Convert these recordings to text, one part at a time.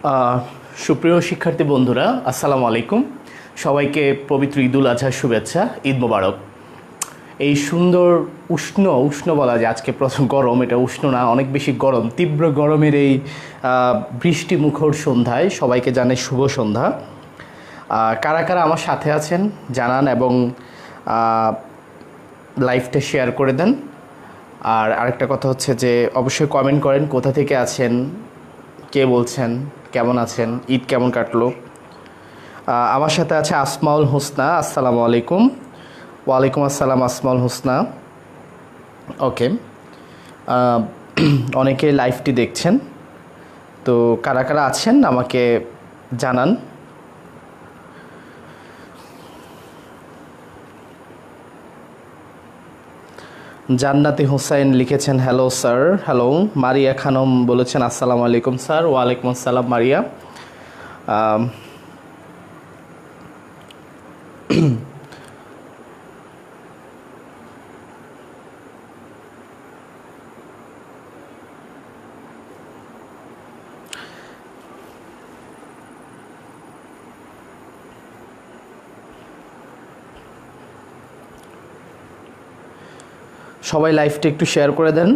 আহ, সুপ্রিয় শিক্ষার্থী বন্ধুরা, আসসালামু আলাইকুম। সবাইকে পবিত্র ঈদুল আজহার শুভেচ্ছা, ঈদ মোবারক। এই সুন্দর উষ্ণ উষ্ণ বলা যায়, আজকে প্রথম গরম, এটা উষ্ণ না, অনেক বেশি গরম, তীব্র গরমের এই বৃষ্টি মুখর সন্ধ্যায় সবাইকে জানাই শুভ সন্ধ্যা। কারা কারা আমার সাথে আছেন জানান এবং লাইভটা শেয়ার করে দেন। আর আরেকটা কথা হচ্ছে যে অবশ্যই কমেন্ট করেন কোথা থেকে আছেন, কে বলছেন, কেমন আছেন, ঈদ কেমন কাটলো। আমার সাথে আছে আসমাউল হোসনা। আসসালামু আলাইকুম। ওয়ালাইকুম আসসালাম আসমাউল হোসনা। ওকে, অনেকে লাইভটি দেখছেন, তো কারা কারা আছেন আমাকে জানান। জান্নাতি হোসাইন লিখেছেন হ্যালো স্যার। হ্যালো। মারিয়া খানম বলেছেন আসসালামু আলাইকুম স্যার। ওয়ালাইকুম আসসালাম মারিয়া। সবাই লাইভটা একটু শেয়ার করে দেন।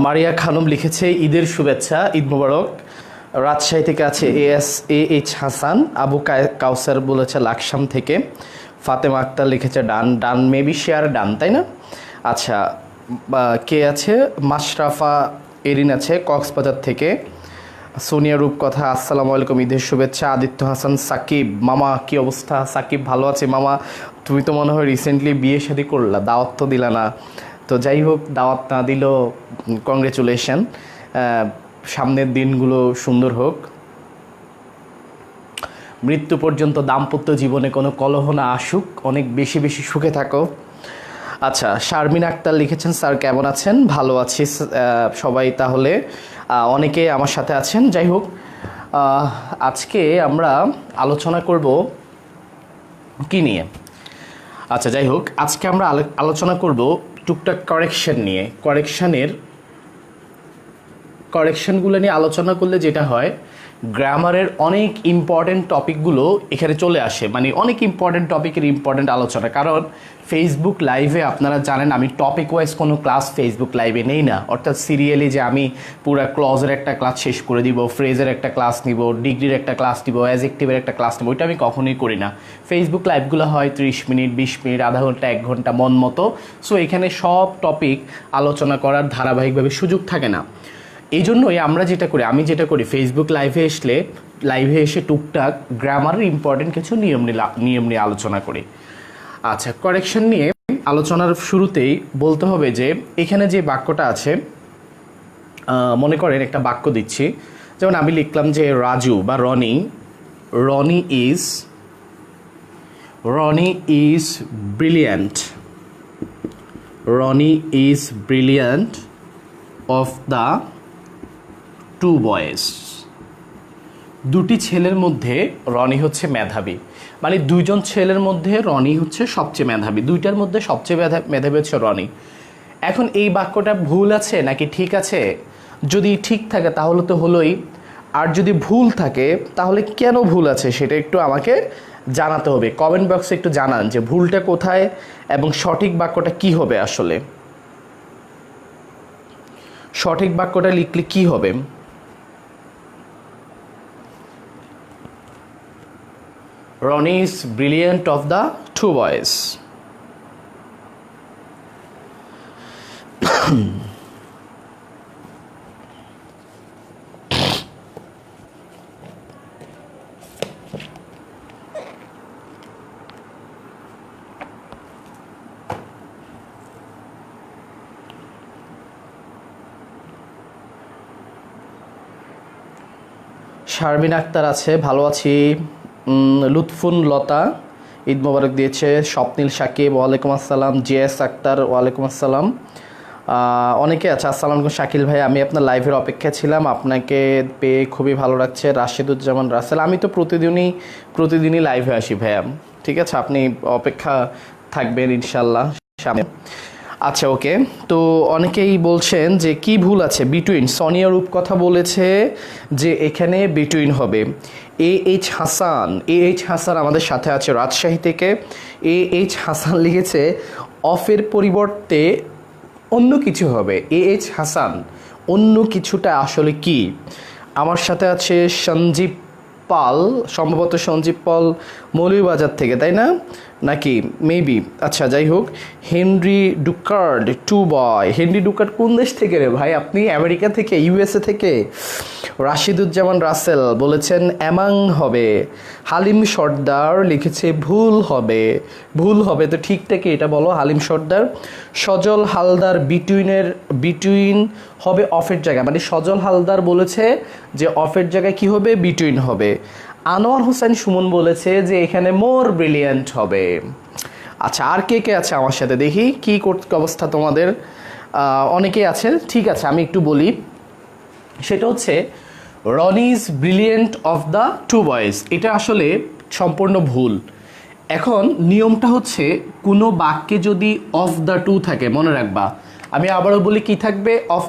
মারিয়া খানম লিখেছে ঈদের শুভেচ্ছা, ঈদ মোবারক। রাজশাহী থেকে আছে ASAH হাসান। আবু কাউসার বলেছে লাকসাম থেকে। ফাতেমা আক্তার লিখেছে ডান। ডান মেবি শেয়ার ডান, তাই না? আচ্ছা, কে আছে? মাশরাফা এরিন আছে কক্সবাজার থেকে। সোনিয়া রূপকথা আসসালামু আলাইকুম, ঈদের শুভেচ্ছা। আদিত্য হাসান সাকিব। মামা কি অবস্থা? সাকিব ভালো আছে মামা। তুমি তো মনে হয় রিসেন্টলি বিয়ে শাদী করলা, দাওয়াত তো দিলা না। তো যাই হোক, দাওয়াত না দিলেও কংগ্রেচুলেশন। সামনের দিনগুলো সুন্দর হোক, মৃত্যু পর্যন্ত দাম্পত্য জীবনে কোনো কলহ না আসুক, অনেক বেশি বেশি সুখে থাকো। আচ্ছা, শারমিন আক্তার লিখেছেন স্যার কেমন আছেন? ভালো আছি সবাই। তাহলে অনেকে আমার সাথে আছেন। যাই হোক, আজকে আমরা আলোচনা করব কি নিয়ে? আচ্ছা, যাই হোক, আজকে আমরা আলোচনা করব টুকটাক কারেকশন নিয়ে। কারেকশনগুলো নিয়ে আলোচনা করলে যেটা হয়, গ্রামারের অনেক ইম্পর্টেন্ট টপিকগুলো এখানে চলে আসে, মানে অনেক ইম্পর্টেন্ট টপিকের ইম্পর্টেন্ট আলোচনা। কারণ ফেসবুক লাইভে আপনারা জানেন আমি টপিক ওয়াইজ কোনো ক্লাস ফেসবুক লাইভে নেই না, অর্থাৎ সিরিয়ালি যে আমি পুরো ক্লজের একটা ক্লাস শেষ করে দিব, ফ্রেজের একটা ক্লাস নিব, ডিগ্রির একটা ক্লাস নিব, অ্যাজেক্টিভের একটা ক্লাস নিব, ওইটা আমি কখনোই করি না। ফেসবুক লাইভগুলো হয় 30 মিনিট, 20 মিনিট, আধা ঘন্টা, 1 ঘন্টা, মন মতো। সো এখানে সব টপিক আলোচনা করার ধারাবাহিকভাবে সুযোগ থাকে না। এই জন্যই আমরা যেটা করি, আমি যেটা করি, ফেসবুক লাইভে এসে টুকটাক গ্রামারের ইম্পর্টেন্ট কিছু নিয়ম নিয়ে আলোচনা করি। আচ্ছা, কারেকশন নিয়ে আলোচনার শুরুতেই বলতে হবে যে এখানে যে বাক্যটা আছে, মনে করেন একটা বাক্য দিচ্ছি, যেমন আমি লিখলাম যে রাজু বা Roni is brilliant. Roni is brilliant of the two boys. দুটি ছেলের মধ্যে রনি হচ্ছে মেধাবী, মানে দুইজন ছেলের মধ্যে রনি হচ্ছে সবচেয়ে মেধাবী, দুইটার মধ্যে সবচেয়ে মেধাবী হচ্ছে রনি। এখন এই বাক্যটা ভুল আছে নাকি ঠিক আছে? যদি ঠিক থাকে তাহলে তো হলোই, আর যদি ভুল থাকে তাহলে কেন ভুল আছে সেটা একটু আমাকে জানাতে হবে। কমেন্ট বক্সে একটু জানান যে ভুলটা কোথায় এবং সঠিক বাক্যটা কি হবে। আসলে সঠিক বাক্যটা লিখলে কি হবে? Ronnie is brilliant of the two boys. Sharmin Akter আছে, ভালো আছি। লুৎফুন লতা ঈদ মোবারক দিয়েছে। স্বপ্নিল সাকিব ওয়ালাইকুম আসসালাম। জিএস আক্তার ওয়ালাইকুম আসসালাম। অনেকে আছে, আসসালামু আলাইকুম শাকিল ভাই, আমি আপনার লাইভের অপেক্ষা ছিলাম, আপনাকে পেয়ে খুবই ভালো লাগছে। রাশেদুজ্জামান রাসেল, আমি তো প্রতিদিনই লাইভে আসি ভাইয়া, ঠিক আছে, আপনি অপেক্ষা থাকবেন ইনশাল্লাহ সামনে। আচ্ছা ওকে, তো অনেকেই বলছেন যে কি ভুল আছে বিটুইন। সোনিয়া রূপ কথা বলেছে যে এখানে বিটুইন হবে। এইচ হাসান আমাদের সাথে আছে রাজশাহী থেকে। এইচ হাসান লিখেছে অফের পরিবর্তে অন্য কিছু হবে। এইচ হাসান, অন্য কিছুটা আসলে কি? আমার সাথে আছে সঞ্জীব পাল, সম্ভবত সঞ্জীব পাল মৌলভীবাজার থেকে, তাই না? নাকি মেবি, আচ্ছা যাই হোক। হেনরি ডুকার্ড টু বয়, হেনরি ডুকার্ড কোন দেশ থেকে রে ভাই? আপনি আমেরিকা থেকে, ইউএসএ থেকে। রাশিদুজ্জামান রাসেল বলেছেন অ্যামাং হবে। হালিম সর্দার লিখেছে ভুল হবে, তো ঠিকটা কি এটা বলো হালিম সর্দার। সজল হালদার বিটুইন হবে অফের জায়গায়, মানে সজল হালদার বলেছে যে অফের জায়গায় কি হবে, বিটুইন হবে। আনোয়ার হোসেন সুমন বলেছে যে এখানে মোর ব্রিলিয়ান্ট হবে। আচ্ছা আর কে কে আছে আমার সাথে দেখি কি অবস্থা তোমাদের? অনেকেই আছে, ঠিক আছে আমি একটু বলি। সেটা হচ্ছে Roni is brilliant of the two boys, এটা আসলে সম্পূর্ণ ভুল। এখন নিয়মটা হচ্ছে কোনো বাক্যে যদি অফ দ্য টু থাকে, মনে রাখবা, আমি আবারও বলি কি থাকবে, অফ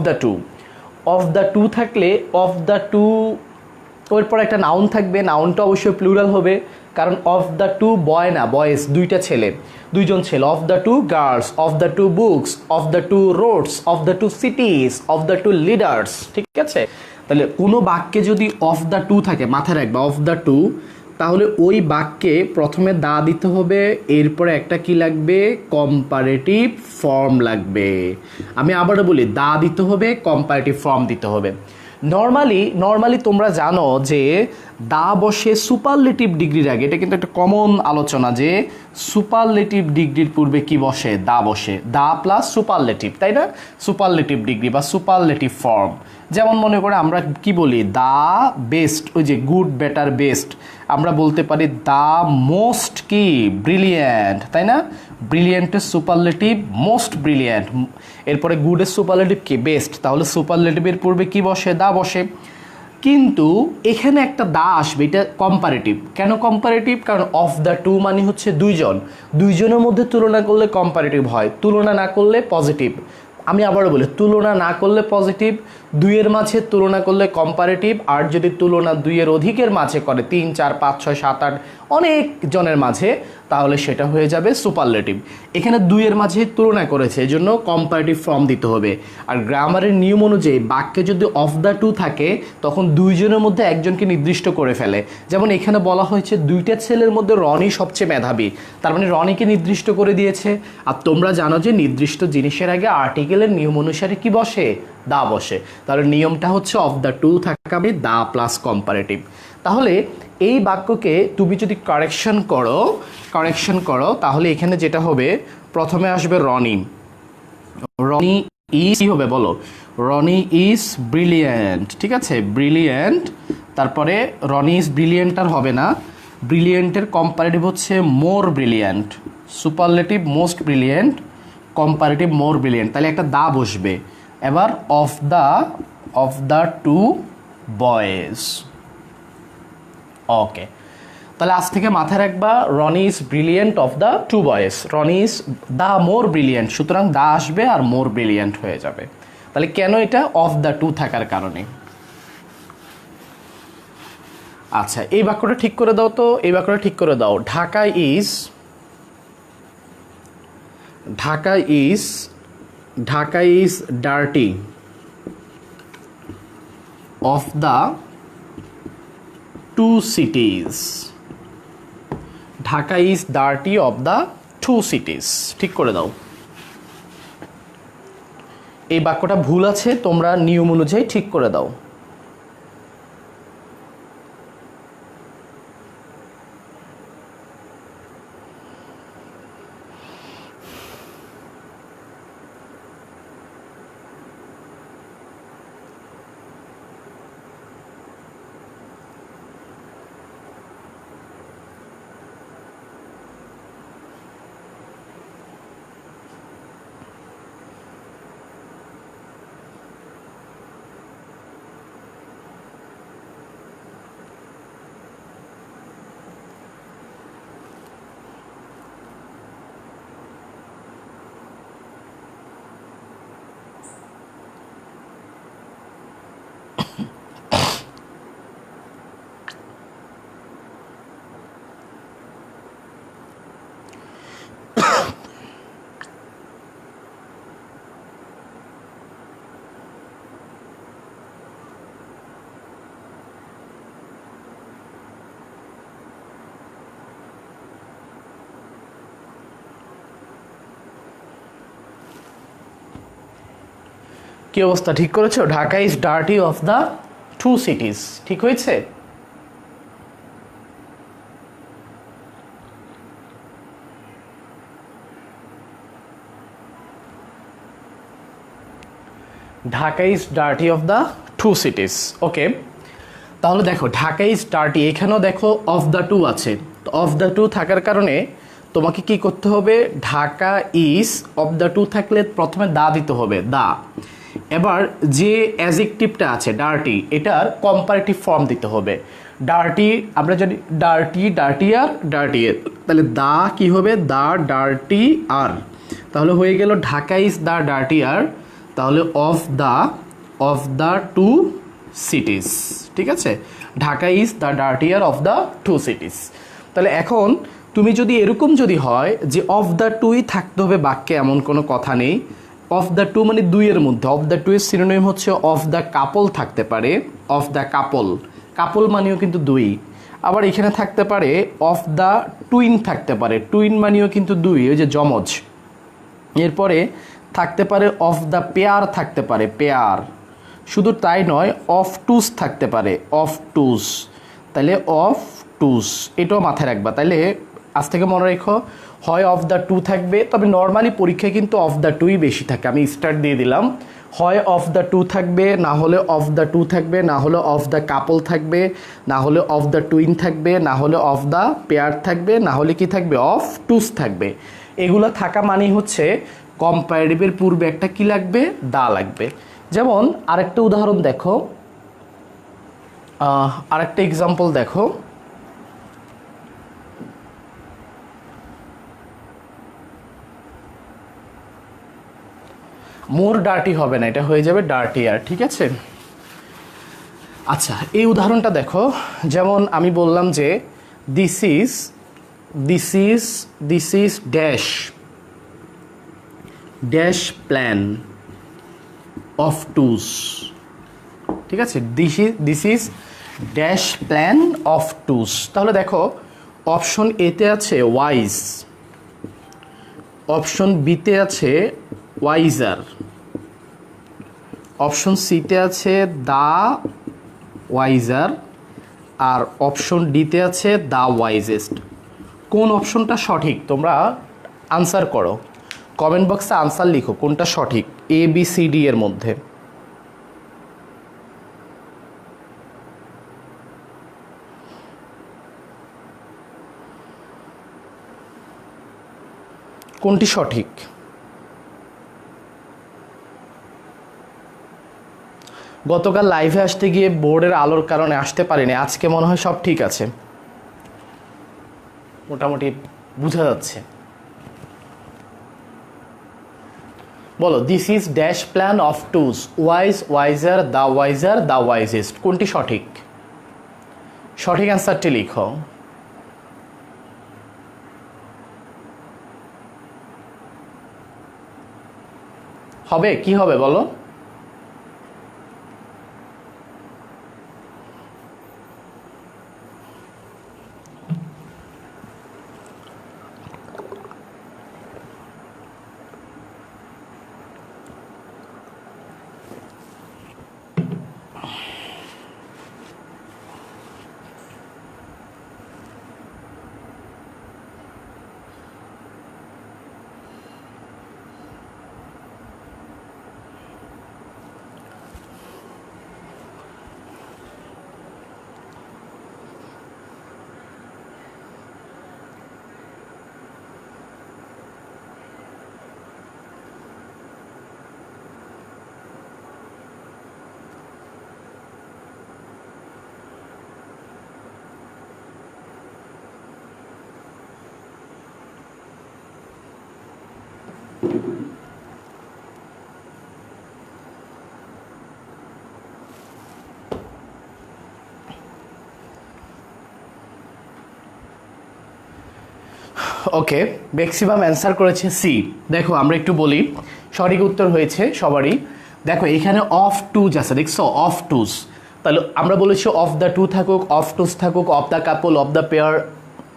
দ্য টু থাকলে অফ দ্য টু ওর পর একটা নাউন থাকবে, নাউনটা অবশ্যই প্লুরাল হবে, কারণ অফ দ্য টু বয় না, বয়েজ দুইজন ছেলে। Of the two girls, of the two books, of the two roads, of the two cities, of the two leaders, ঠিক আছে? তাহলে কোনো বাক্যে যদি অফ দ্য টু থাকে, মাথায় রাখবা অফ দ্য টু, তাহলে ওই বাক্যে প্রথমে দা দিতে হবে, এরপরে একটা কি লাগবে, কম্পারেটিভ ফর্ম লাগবে। আমি আবারও বলি, দা দিতে হবে, কম্পারেটিভ ফর্ম দিতে হবে। নর্মালি তোমরা জানো যে দা বসে সুপারলেটিভ ডিগ্রির আগে, এটা কিন্তু একটা কমন আলোচনা যে সুপারলেটিভ ডিগ্রির পূর্বে কি বসে, দা বসে, দা প্লাস সুপারলেটিভ, তাই না? সুপারলেটিভ ডিগ্রি বা সুপারলেটিভ ফর্ম। যেমন মনে করে আমরা কি বলি, দা বেস্ট, ওই যে গুড বেটার বেস্ট, আমরা বলতে পারি দা মোস্ট কি ব্রিলিয়েন্ট, তাই না? ব্রিলিয়েন্টের সুপারলেটিভ মোস্ট ব্রিলিয়েন্ট, এরপরে গুডের সুপারলেটিভ কি বেস্ট, তাহলে সুপারলেটিভের পূর্বে কি বসে, দা বসে। কিন্তু এখানে একটা দা আসবে, এটা কম্পারেটিভ। কেন কম্পারেটিভ? কারণ অফ দ্য টু মানে হচ্ছে দুইজনের মধ্যে তুলনা করলে কম্পারেটিভ হয়, তুলনা না করলে পজিটিভ। আমি আবারও বলি, তুলনা না করলে পজিটিভ, দুইয়ের মাঝে তুলনা করলে কম্পারেটিভ, আর যদি তুলনা দুইয়ের অধিকের মাঝে করে, 3, 4, 5, 6, 7, 8 অনেক জনের মাঝে, তাহলে সেটা হয়ে যাবে সুপারলেটিভ। এখানে দুইয়ের মাঝে তুলনা করেছে, এই জন্য কম্পারেটিভ ফর্ম দিতে হবে। আর গ্রামারের নিয়ম অনুযায়ী বাক্যে যদি অফ দ্য টু থাকে, তখন দুইজনের মধ্যে একজনকে নির্দিষ্ট করে ফেলে। যেমন এখানে বলা হয়েছে দুইটা ছেলের মধ্যে রনি সবচেয়ে মেধাবী, তার মানে রনিকে নির্দিষ্ট করে দিয়েছে। আর তোমরা জানো যে নির্দিষ্ট জিনিসের আগে আর্টিকেলের নিয়ম অনুসারে কি বসে, দা বসে। তাহলে নিয়মটা হচ্ছে অফ দ্য টু থাকবে, দা প্লাস কম্পারেটিভ। তাহলে এই বাক্যকে তুমি যদি কারেকশন করো তাহলে এখানে যেটা হবে, প্রথমে আসবে রনি ইজ, কি হবে বলো, রনি ইজ ব্রিলিয়েন্ট, ঠিক আছে, ব্রিলিয়েন্ট। তারপরে রনি ইজ ব্রিলিয়েন্ট আর হবে না, ব্রিলিয়েন্টের কম্পারেটিভ হচ্ছে more brilliant, superlative most brilliant, comparative more brilliant, তাহলে একটা দা বসবে। এবার of the two boys, okay, তাহলে আজ থেকে মাথায় রাখবা Rony is brilliant of the two boys, Rony is the more brilliant, সুতরাং দা আসবে আর মোর ব্রিলিয়েন্ট হয়ে যাবে। তাহলে কেন এটা? অফ দ্য টু থাকার কারণে। আচ্ছা, এই বাক্যটা ঠিক করে দাও তো, এই বাক্যটা ঠিক করে দাও। Dhaka is, Dhaka is, Dhaka is dirty of the two cities, Dhaka is dirty of the two cities, ঠিক করে দাও। এই বাক্যটা ভুল আছে, তোমরা নিয়ম অনুযায়ী ঠিক করে দাও। কি অবস্থা, ঠিক করেছো? Dhaka is dirty of the two cities, ঠিক হয়েছে? Dhaka is dirty of the two cities. Okay, তাহলে দেখো ঢাকা ইজ ডার্টি, এখানেও দেখো অফ দ্য টু আছে, তো অফ দ্য টু থাকার কারণে তোমাকে কি করতে হবে? Dhaka is of the two থাকলে প্রথমে দা দিতে হবে, দা। এবার যে অ্যাজেক্টিভটা আছে ডার্টি, এটার কম্পারেটিভ ফর্ম দিতে হবে। ডার্টি আমরা জানি ডার্টি, ডার্টিয়ার, ডার্টিয়ার, তাহলে দা কি হবে? দা ডার্টি আর, তাহলে হয়ে গেল ঢাকা ইজ দ্য ডার্টিয়ার, তাহলে অফ দ্য টু সিটিজ, ঠিক আছে? Dhaka is the dirtier of the two cities. তাহলে এখন তুমি যদি এরকম যদি হয় যে অফ দ্য টুই থাকতে হবে বাক্যে, এমন কোনো কথা নেই। অফ দ্য টু মানে দুইয়ের মধ্যে, অফ দ্য টু এর সিনোনিম হচ্ছে অফ দ্য কাপল থাকতে পারে, অফ দ্য কাপল, কাপল মানেও কিন্তু দুই। আবার এখানে থাকতে পারে অফ দ্য টুইন থাকতে পারে, টুইন মানেও কিন্তু দুই, ওই যে যমজ। এরপরে থাকতে পারে অফ দ্য পেয়ার থাকতে পারে, পেয়ার। শুধু তাই নয়, অফ টুস থাকতে পারে, অফ টুস, তাহলে অফ টুস, এটাও মাথায় রাখবা। তাহলে আজ থেকে মনে রেখো, হয় অফ দ্য টু থাকবে, তবে নর্মালি পরীক্ষায় কিন্তু অফ দ্য টুই বেশি থাকে, আমি স্টার্ট দিয়ে দিলাম। হয় অফ দ্য টু থাকবে, না হলে অফ দ্য টু থাকবে, না হলে অফ দ্য কাপল থাকবে, না হলে অফ দ্য টুইন থাকবে, না হলে অফ দ্য পেয়ার থাকবে, না হলে কি থাকবে? অফ টুস থাকবে। এগুলো থাকা মানে হচ্ছে কম্পারেটিভের পূর্বে একটা কি লাগবে? দা লাগবে। যেমন আরেকটা উদাহরণ দেখো, আরেকটা এক্সাম্পল দেখো। মোর ডার্টি হবে না, এটা হয়ে যাবে ডার্টিয়ার, ঠিক আছে? আচ্ছা, এই উদাহরণটা দেখো। যেমন আমি বললাম যে this is dash dash plan of twos, ঠিক আছে? This is dash plan of twos. তাহলে দেখো অপশন এতে আছে ওয়াইজ, অপশন বিতে আছে ওয়াইজার, অপশন সিতে আছে দা ওয়াইজার, আর অপশন ডিতে আছে দা ওয়াইজেস্ট। কোন অপশনটা সঠিক তোমরা আনসার করো, কমেন্ট বক্সে আনসার লিখো কোনটা সঠিক এ বি সি ডি এর মধ্যে। কোনটি সঠিক? গতকাল লাইভে আসতে গিয়ে বোর্ডের আলোর কারণে আসতে পারিনি, আজকে মনে হয় সব ঠিক আছে, মোটামুটি বোঝা যাচ্ছে। বলো, this is dash plan of twos, wise, wiser, the wiser, the wisest, কোনটি সঠিক? সঠিক অ্যান্সারটি লিখো। হবে কি হবে বলো? ওকে, ম্যাক্সিমাম অ্যান্সার করেছে সি। দেখো আমরা একটু বলি, সঠিক উত্তর হয়েছে সবারই। দেখো এখানে অফ টুজ আছে, দেখছো অফ টুজ, তাহলে আমরা বলেছি অফ দ্য টু থাকুক, অফ টুজ থাকুক, of the couple, of the pair,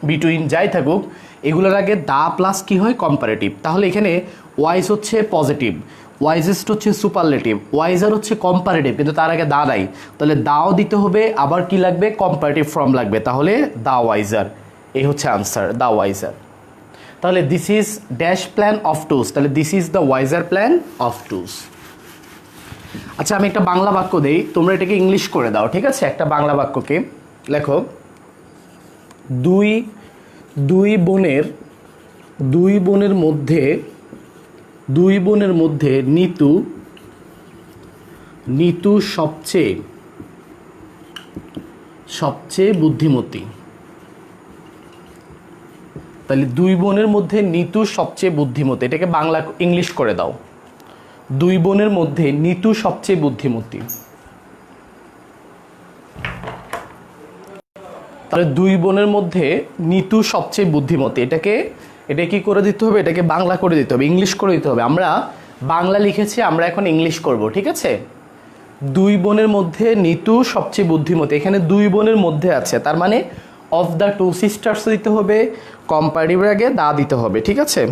between, যাই থাকুক, এগুলোর আগে দা প্লাস কি হয় কম্পারেটিভ। তাহলে এখানে ওয়াইজ হচ্ছে পজিটিভ, ওয়াইজেস্ট হচ্ছে সুপারলেটিভ, ওয়াইজার হচ্ছে কম্পারেটিভ, কিন্তু তার আগে দা নাই, তাহলে দাও দিতে হবে, আবার কি লাগবে কম্পারেটিভ ফর্ম লাগবে, তাহলে দা ওয়াইজার, এই হচ্ছে আনসার, দা ওয়াইজার। তাহলে this is dash plan of twos, তাহলে this is the wiser plan of twos. আচ্ছা আমি একটা বাংলা বাক্য দেই, তোমরা এটাকে ইংলিশ করে দাও, ঠিক আছে? একটা বাংলা বাক্যকে লেখো, দুই বোনের মধ্যে নিতু সবচেয়ে বুদ্ধিমতী। তাহলে দুই বোনের মধ্যে নিতু সবচেয়ে বুদ্ধিমতী, এটাকে বাংলা ইংলিশ করে দাও। দুই বোনের মধ্যে নিতু সবচেয়ে বুদ্ধিমতী। তাহলে দুই বোনের মধ্যে নিতু সবচেয়ে বুদ্ধিমতী, এটা কি করে দিতে হবে? এটাকে বাংলা করে দিতে হবে, ইংলিশ করে দিতে হবে। আমরা বাংলা লিখেছি, আমরা এখন ইংলিশ করব, ঠিক আছে? দুই বোনের মধ্যে নিতু সবচেয়ে বুদ্ধিমতী, এখানে দুই বোনের মধ্যে আছে, তার মানে অফ দ্য টু সিস্টার্স দিতে হবে, কম্পারেটিভের আগে দা দিতে হবে, ঠিক আছে?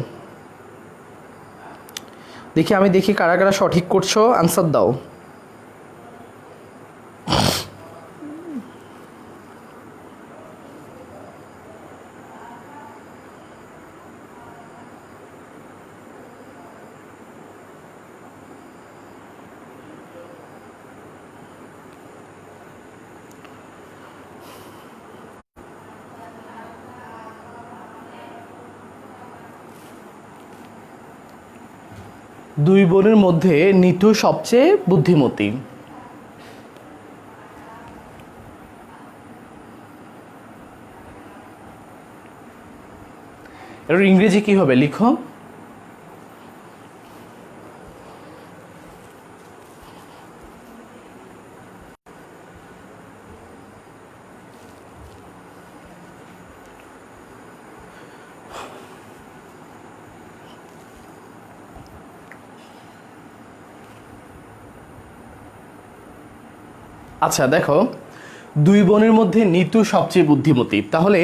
আমি দেখি কারা কারা সঠিক করছো, আনসার দাও। দুই বোনের মধ্যে নিতু সবচেয়ে বুদ্ধিমতী। এর ইংরেজি কি হবে লিখো। আচ্ছা দেখো, দুই বোনের মধ্যে নিতু সবচেয়ে বুদ্ধিমতী, তাহলে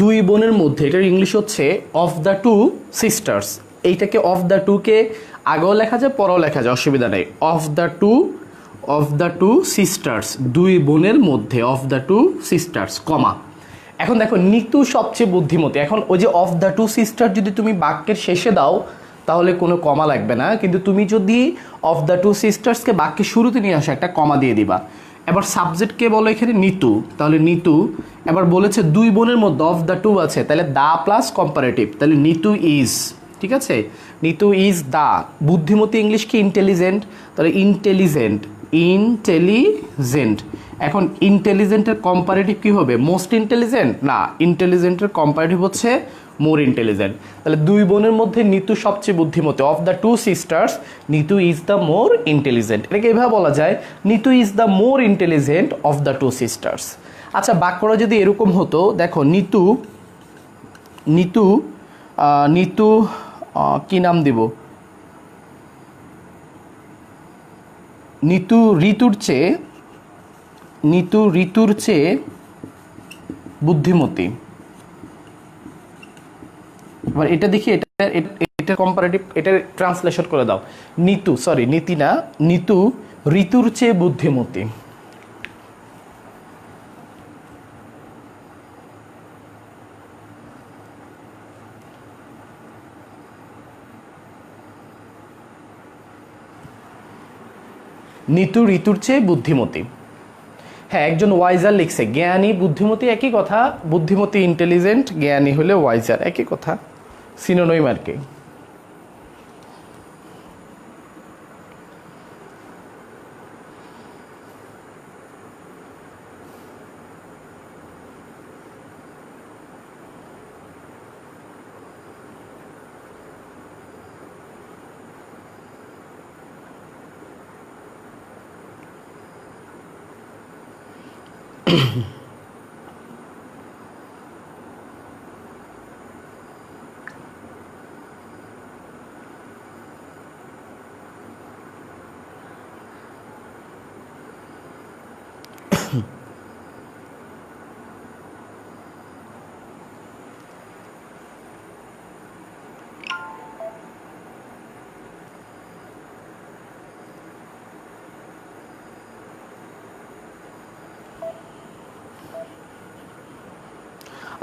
দুই বোনের মধ্যে, এটার ইংলিশ হচ্ছে অফ দ্য টু সিস্টার্স। এইটাকে অফ দ্য টুকে আগেও লেখা যায়, পরেও লেখা যায়, অসুবিধা নেই। অফ দ্য টু সিস্টার্স, দুই বোনের মধ্যে, অফ দ্য টু সিস্টার্স, কমা। এখন দেখো নিতু সবচেয়ে বুদ্ধিমতী, এখন ওই যে অফ দ্য টু সিস্টার যদি তুমি বাক্যের শেষে দাও তাহলে কোনো কমা লাগবে না, কিন্তু তুমি যদি অফ দ্য টু সিস্টার্সকে বাক্যের শুরুতে নিয়ে আসো, একটা কমা দিয়ে দিবা। এবার সাবজেক্টকে বলো এখানে নিতু, তাহলে নিতু। এবার বলেছে দুই বোনের মধ্যে, অফ দ্য টু আছে, তাহলে দা প্লাস কম্পারেটিভ, তাহলে নিতু ইজ, ঠিক আছে? Nitu is the. বুদ্ধিমতী ইংলিশ কি ইন্টেলিজেন্ট, তাহলে ইন্টেলিজেন্ট ইন্টেলিজেন্ট। এখন ইন্টেলিজেন্টের কম্পারেটিভ কি হবে? মোস্ট ইন্টেলিজেন্ট না, ইন্টেলিজেন্টের কম্পারেটিভ হচ্ছে মোর ইন্টেলিজেন্ট। তাহলে দুই বোনের মধ্যে নিতু সবচেয়ে বুদ্ধিমতী। Of the two sisters Nitu is the more intelligent. এটাকে এভাবে বলা যায়, Nitu is the more intelligent of the two sisters. আচ্ছা, বাক্যটা যদি এরকম হতো, দেখো নিতু নিতু নিতু কি নাম দিব? নিতু ঋতুর চেয়ে বুদ্ধিমতী। এবার এটা দেখি, এটা কম্পারেটিভ, এটা ট্রান্সলেশন করে দাও। নিতু ঋতুর চেয়ে বুদ্ধিমতী। নিতু ঋতুর চেয়ে বুদ্ধিমতী। হ্যাঁ, একজন ওয়াইজার লিখছে, জ্ঞানী বুদ্ধিমতী একই কথা, বুদ্ধিমতী ইন্টেলিজেন্ট, জ্ঞানী হলে ওয়াইজার, একই কথা, সিনোনিম আর কি।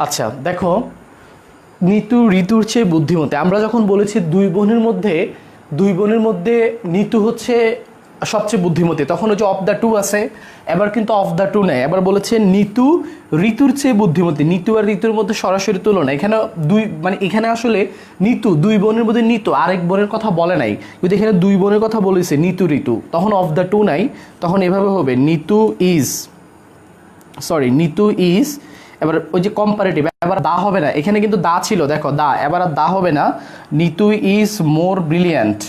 আচ্ছা দেখো, নিতু ঋতুর চেয়ে বুদ্ধিমতী। আমরা যখন বলেছি দুই বোনের মধ্যে নিতু হচ্ছে সবচেয়ে বুদ্ধিমতী, তখন হচ্ছে অফ দ্য টু আছে, এবার কিন্তু অফ দ্য টু নেই, এবার বলেছে নিতু ঋতুর চেয়ে বুদ্ধিমতী। নিতু আর ঋতুর মধ্যে সরাসরি তুলনা, এখানে এখানে আসলে নিতু, দুই বোনের মধ্যে নিতু, আরেক বোনের কথা বলে নাই, কিন্তু এখানে দুই বোনের কথা বলেছে নিতু ঋতু, তখন অফ দ্য টু নাই, তখন এভাবে হবে নিতু ইজ। এবার ওই যে কম্পারেটিভ, এবার দা হবে না, এখানে কিন্তু দা ছিল, দেখো দা, এবার আর দা হবে না, নিতু ইজ মোর ব্রিলিয়ান্ট।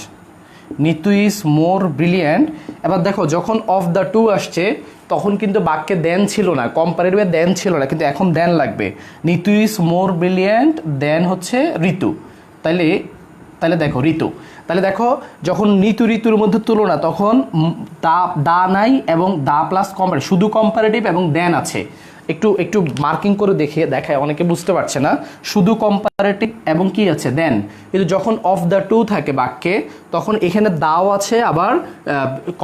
এবার দেখো যখন অফ দ্য টু আসছে তখন কিন্তু বাক্যে দেন ছিল না, কম্পারেটিভে দেন ছিল না, কিন্তু এখন দেন লাগবে। নিতু ইজ মোর ব্রিলিয়ান্ট দেন হচ্ছে ঋতু, তাহলে দেখো ঋতু, তাহলে দেখো যখন নিতু ঋতুর মধ্যে তুলনা, তখন দা নাই এবং দা প্লাস কম্পারেটিভ, শুধু কম্পারেটিভ এবং দেন আছে। একটু মার্কিং করে দেখায়, অনেকে বুঝতে পারছে না, শুধু কম্পারেটিভ এবং কি আছে দেন, কিন্তু যখন অফ দ্য টু থাকে বাক্যে তখন এখানে দাও আছে আবার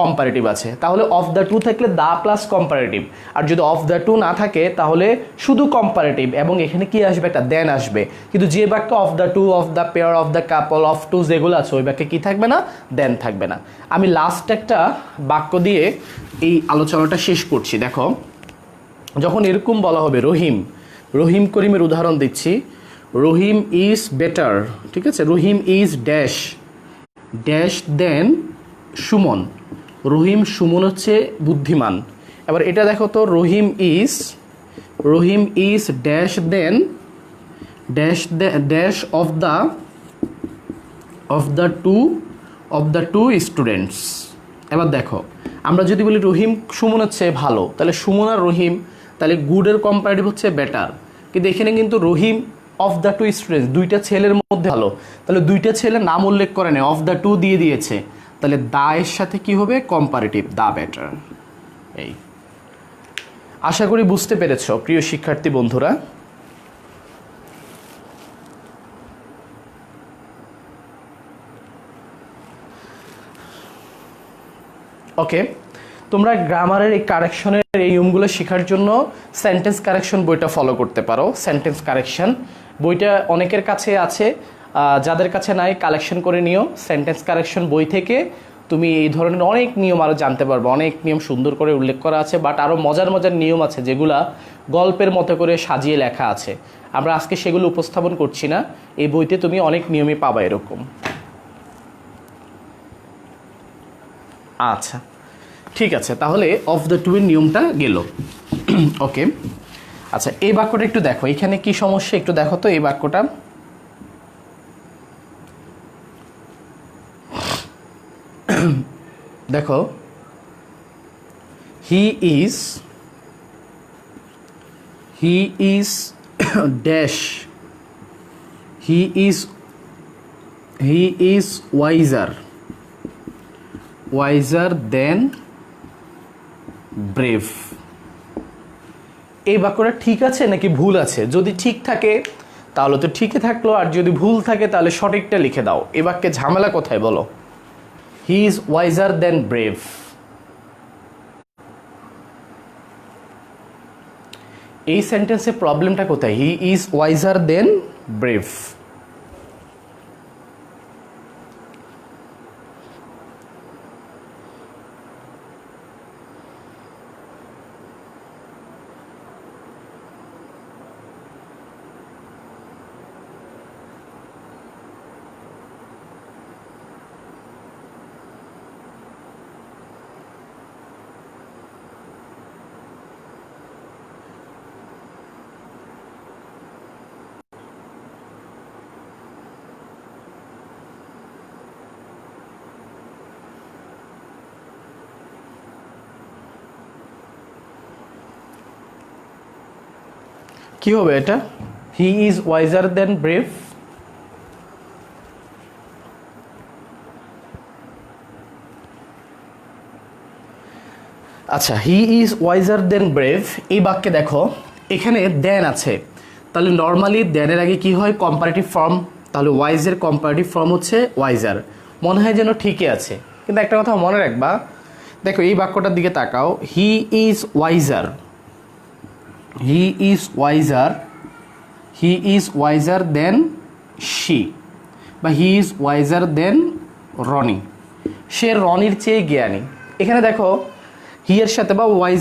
কম্পারেটিভ আছে, তাহলে অফ দ্য টু থাকলে দা প্লাস কম্পারেটিভ, আর যদি অফ দ্য টু না থাকে তাহলে শুধু কম্পারেটিভ এবং এখানে কি আসবে, একটা দেন আসবে। কিন্তু যে বাক্য of the two, of the pair, of the couple, of two যেগুলো আছে ওই বাক্যে কি থাকবে না, দেন থাকবে না। আমি লাস্ট একটা বাক্য দিয়ে এই আলোচনাটা শেষ করছি। দেখো যখন এরকম বলা হবে, রহিম করিমের উদাহরণ দিচ্ছি, রহিম ইজ বেটার, ঠিক আছে, Rahim is dash than Sumon, Sumon হচ্ছে বুদ্ধিমান। এবার এটা দেখো তো, Rahim is dash than dash of the two students. এবার দেখো আমরা যদি বলি রহিম সুমনের চেয়ে ভালো, তাহলে সুমন আর রহিম, তাহলে গুডের কম্পারেটিভ হচ্ছে বেটার, কিন্তু এখানে কিন্তু রহিম অফ দ্য টু স্টুডেন্টস, দুইটা ছেলের মধ্যে ভালো, তাহলে দুইটা ছেলে নাম উল্লেখ করে নেই, অফ দ্য টু দিয়ে দিয়েছে, তাহলে দা এর সাথে কি হবে, কম্পারেটিভ, দা বেটার। এই আশা করি বুঝতে পেরেছ প্রিয় শিক্ষার্থী বন্ধুরা। ওকে, তোমরা গ্রামারের এই কারেকশনের এই নিয়মগুলো শেখার জন্য সেন্টেন্স কারেকশন বইটা ফলো করতে পারো। সেন্টেন্স কারেকশন বইটা অনেকের কাছে আছে, যাদের কাছে নাই কালেকশন করে নিও। সেন্টেন্স কারেকশন বই থেকে তুমি এই ধরনের অনেক নিয়ম আরও জানতে পারবে, অনেক নিয়ম সুন্দর করে উল্লেখ করা আছে, বাট আরও মজার নিয়ম আছে যেগুলা গল্পের মতো করে সাজিয়ে লেখা আছে। আমরা আজকে সেগুলো উপস্থাপন করছি না, এই বইতে তুমি অনেক নিয়মই পাবা এরকম। আচ্ছা, ঠিক আছে, তাহলে অফ দ্য টুয়ের নিয়মটা গেল। ওকে, আচ্ছা এই বাক্যটা একটু দেখো, এখানে কি সমস্যা একটু দেখো তো। এই বাক্যটা দেখো, he is dash, he is wiser than brave. এই বাক্যটা ঠিক আছে নাকি ভুল আছে? যদি ঠিক থাকে তাহলে তো ঠিকই থাকলো, আর যদি ভুল থাকে তাহলে সঠিকটা লিখে দাও। এই বাক্যে ঝামেলা কোথায় বলো? He is wiser than brave. এই সেন্টেন্সে প্রবলেমটা কোথায়? He is wiser than brave. কি হবে এটা? He is wiser than brave. আচ্ছা, he is wiser than brave এই বাক্যে দেখো এখানে দেন আছে, তাহলে নর্মালি দেনের আগে কি হয়? Comparative form. তাহলে ওয়াইজের কম্পারেটিভ ফর্ম হচ্ছে ওয়াইজার। মনে হয় যেন ঠিকই আছে, কিন্তু একটা কথা মনে রাখবা, দেখো এই বাক্যটার দিকে তাকাও। He is wiser, he is wiser, he is wiser than she, বা he is wiser than Roni. সে রনির চেয়ে জ্ঞানী। এখানে দেখো হি এর সাথে বা ওয়াইজ